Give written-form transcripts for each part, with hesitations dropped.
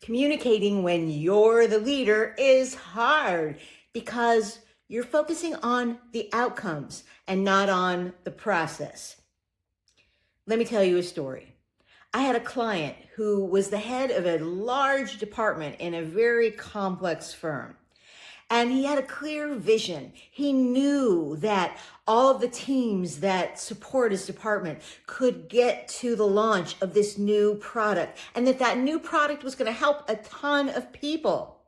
Communicating when you're the leader is hard because you're focusing on the outcomes and not on the process. Let me tell you a story. I had a client who was the head of a large department in a very complex firm. And he had a clear vision. He knew that all of the teams that support his department could get to the launch of this new product, and that new product was going to help a ton of people.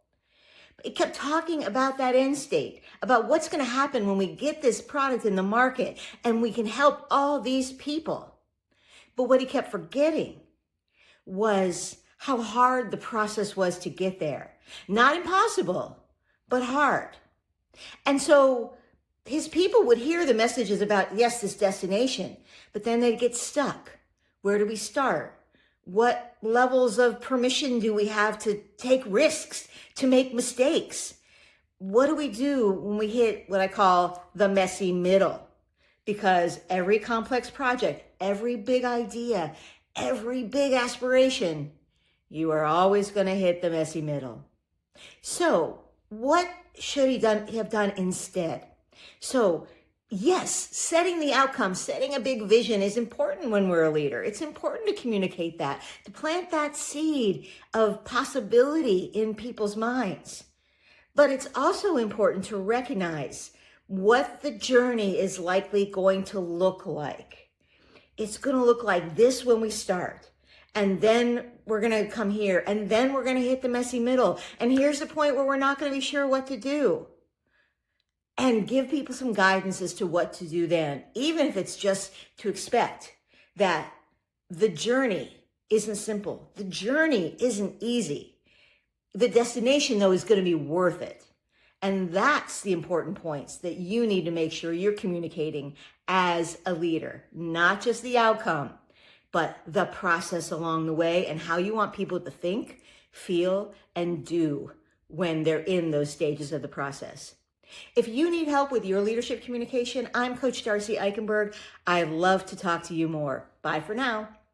He kept talking about that end state, about what's going to happen when we get this product in the market and we can help all these people. But what he kept forgetting was how hard the process was to get there. Not impossible, but hard. And so his people would hear the messages about, yes, this destination, but then they'd get stuck. Where do we start? What levels of permission do we have to take risks, to make mistakes? What do we do when we hit what I call the messy middle? Because every complex project, every big idea, every big aspiration, you are always going to hit the messy middle. So what should he have done instead? So yes, setting the outcome, setting a big vision is important when we're a leader. It's important to communicate that, to plant that seed of possibility in people's minds. But it's also important to recognize what the journey is likely going to look like. It's going to look like this when we start. And then we're going to come here, and then we're going to hit the messy middle. And here's the point where we're not going to be sure what to do. And give people some guidance as to what to do then, even if it's just to expect that the journey isn't simple. The journey isn't easy. The destination, though, is going to be worth it. And that's the important points that you need to make sure you're communicating as a leader, not just the outcome, but the process along the way and how you want people to think, feel, and do when they're in those stages of the process. If you need help with your leadership communication, I'm Coach Darcy Eikenberg. I'd love to talk to you more. Bye for now.